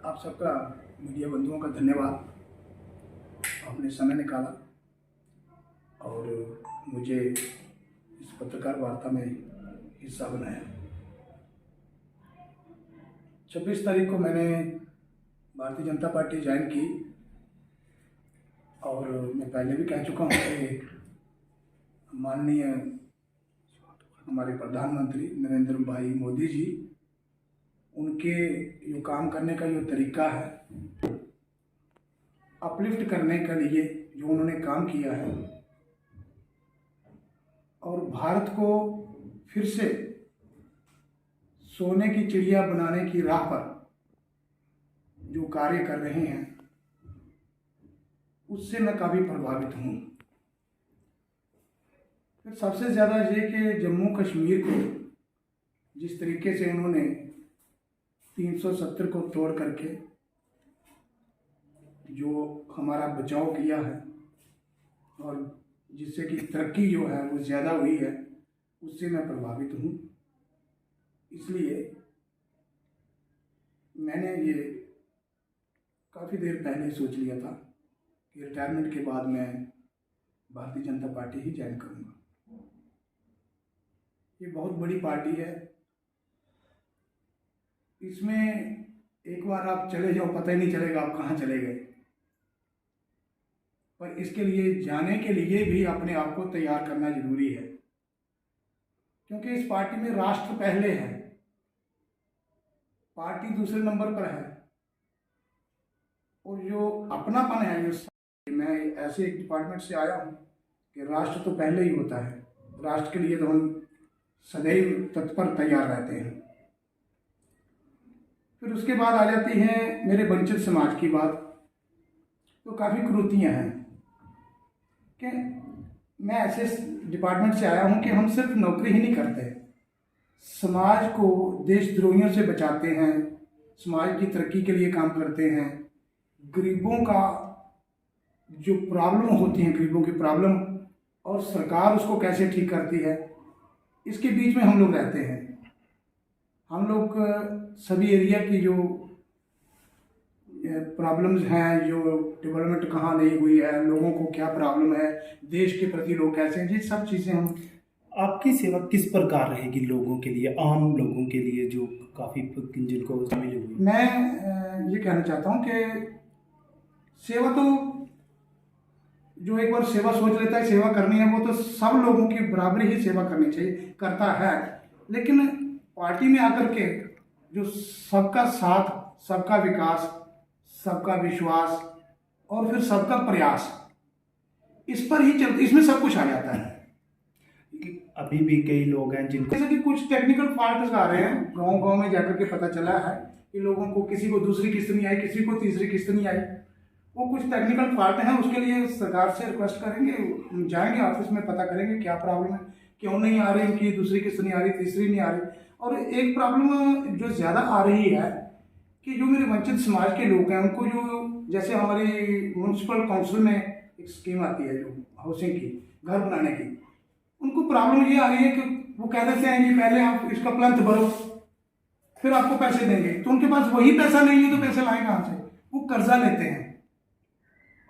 आप सबका मीडिया बंधुओं का धन्यवाद। आपने समय निकाला और मुझे इस पत्रकार वार्ता में हिस्सा बनाया। 26 तारीख को मैंने भारतीय जनता पार्टी ज्वाइन की और मैं पहले भी कह चुका हूँ कि माननीय हमारे प्रधानमंत्री नरेंद्र भाई मोदी जी, उनके जो काम करने का जो तरीका है, अपलिफ्ट करने के लिए जो उन्होंने काम किया है और भारत को फिर से सोने की चिड़िया बनाने की राह पर जो कार्य कर रहे हैं, उससे मैं काफ़ी प्रभावित हूँ। फिर सबसे ज़्यादा ये कि जम्मू कश्मीर को जिस तरीके से उन्होंने 370 को तोड़ करके जो हमारा बचाव किया है और जिससे कि तरक्की जो है वो ज़्यादा हुई है, उससे मैं प्रभावित हूँ। इसलिए मैंने ये काफ़ी देर पहले सोच लिया था कि रिटायरमेंट के बाद मैं भारतीय जनता पार्टी ही ज्वाइन करूँगा। ये बहुत बड़ी पार्टी है, इसमें एक बार आप चले जाओ पता ही नहीं चलेगा आप कहाँ चले गए। पर इसके लिए जाने के लिए भी अपने आप को तैयार करना जरूरी है, क्योंकि इस पार्टी में राष्ट्र पहले है, पार्टी दूसरे नंबर पर है। और जो अपनापन है, जो मैं ऐसे एक डिपार्टमेंट से आया हूँ कि राष्ट्र तो पहले ही होता है, राष्ट्र के लिए तो हम सदैव तत्पर तैयार रहते हैं। फिर उसके बाद आ जाती है मेरे वंचित समाज की बात। तो काफ़ी कुरीतियाँ हैं कि मैं ऐसे डिपार्टमेंट से आया हूँ कि हम सिर्फ नौकरी ही नहीं करते, समाज को देशद्रोहियों से बचाते हैं, समाज की तरक्की के लिए काम करते हैं। गरीबों का जो प्रॉब्लम होती है, गरीबों की प्रॉब्लम और सरकार उसको कैसे ठीक करती है, इसके बीच में हम लोग रहते हैं। हम लोग सभी एरिया की जो प्रॉब्लम्स हैं, जो डेवलपमेंट कहाँ नहीं हुई है, लोगों को क्या प्रॉब्लम है, देश के प्रति लोग कैसे हैं, ये सब चीज़ें हम। आपकी सेवा किस प्रकार रहेगी लोगों के लिए, आम लोगों के लिए जो काफ़ी जिनको शामिल हुई? मैं ये कहना चाहता हूँ कि सेवा तो जो एक बार सेवा सोच लेता है सेवा करनी है, वो तो सब लोगों की बराबरी ही सेवा करनी चाहिए, करता है। लेकिन पार्टी में आकर के जो सबका साथ, सबका विकास, सबका विश्वास और फिर सबका प्रयास, इस पर ही चलते, इसमें सब कुछ आ जाता है। अभी भी कई लोग हैं जिनको जैसे कि कुछ टेक्निकल फॉल्ट्स आ रहे हैं, गांव-गांव में जाकर के पता चला है कि लोगों को किसी को दूसरी किस्त नहीं आई, किसी को तीसरी किस्त नहीं आई। वो कुछ टेक्निकल फॉल्ट हैं, उसके लिए सरकार से रिक्वेस्ट करेंगे, हम जाएंगे ऑफिस में, पता करेंगे क्या प्रॉब्लम है, क्यों नहीं आ रही, उनकी दूसरी किस्त नहीं आ रही, तीसरी नहीं आ रही। और एक प्रॉब्लम जो ज़्यादा आ रही है कि जो मेरे वंचित समाज के लोग हैं, उनको जो जैसे हमारी म्यूनसिपल काउंसिल में एक स्कीम आती है जो हाउसिंग की, घर बनाने की, उनको प्रॉब्लम ये आ रही है कि वो कह देते हैं कि पहले आप इसका प्लंथ भरो फिर आपको पैसे देंगे। तो उनके पास वही पैसा नहीं है तो पैसे लाए कहाँ से? वो कर्जा लेते हैं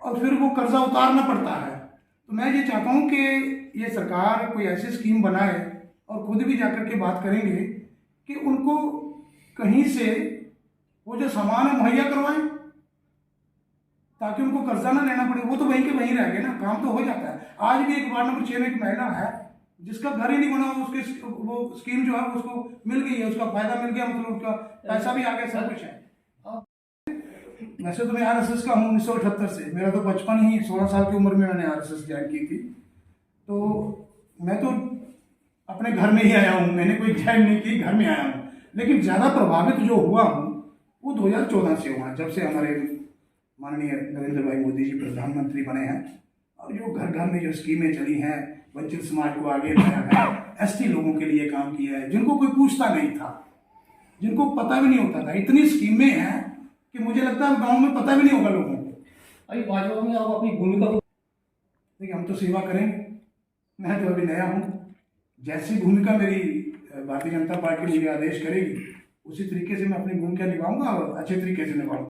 और फिर वो कर्जा उतारना पड़ता है। तो मैं ये चाहता हूँ कि ये सरकार कोई ऐसी स्कीम बनाए और खुद भी जाकर के बात करेंगे कि उनको कहीं से वो जो सामान है मुहैया करवाएं, ताकि उनको कर्जा ना लेना पड़े। वो तो वहीं के वहीं रह गए ना, काम तो हो जाता है। आज भी एक वार्ड नंबर 6 में एक महिला है जिसका घर ही नहीं बना, उसके वो स्कीम जो है उसको मिल गई है, उसका फायदा मिल गया, मतलब उसका पैसा भी आ गया, सब कुछ है। वैसे तो मैं आरएसएस का हूँ 1978 से, मेरा तो बचपन ही 16 साल की उम्र में मैंने आरएसएस ज्वाइन की थी। तो मैं तो अपने घर में ही आया हूँ, मैंने कोई ज्वाइन नहीं की, घर में आया हूँ। लेकिन ज़्यादा प्रभावित जो हुआ हूँ वो 2014 से हुआ, जब से हमारे माननीय नरेंद्र भाई मोदी जी प्रधानमंत्री बने हैं और जो घर घर में जो स्कीमें चली हैं, वंचित समाज को आगे लाया है, एसटी लोगों के लिए काम किया है, जिनको कोई पूछता नहीं था, जिनको पता भी नहीं होता था। इतनी स्कीमें हैं कि मुझे लगता है गांव में पता भी नहीं होगा लोगों को। अभी भाजपा में आप अपनी भूमिका को देखिए, हम तो सेवा करेंगे, मैं तो अभी नया हूँ। जैसी भूमिका मेरी भारतीय जनता पार्टी मुझे आदेश करेगी उसी तरीके से मैं अपनी भूमिका निभाऊंगा और अच्छे तरीके से निभाऊंगा।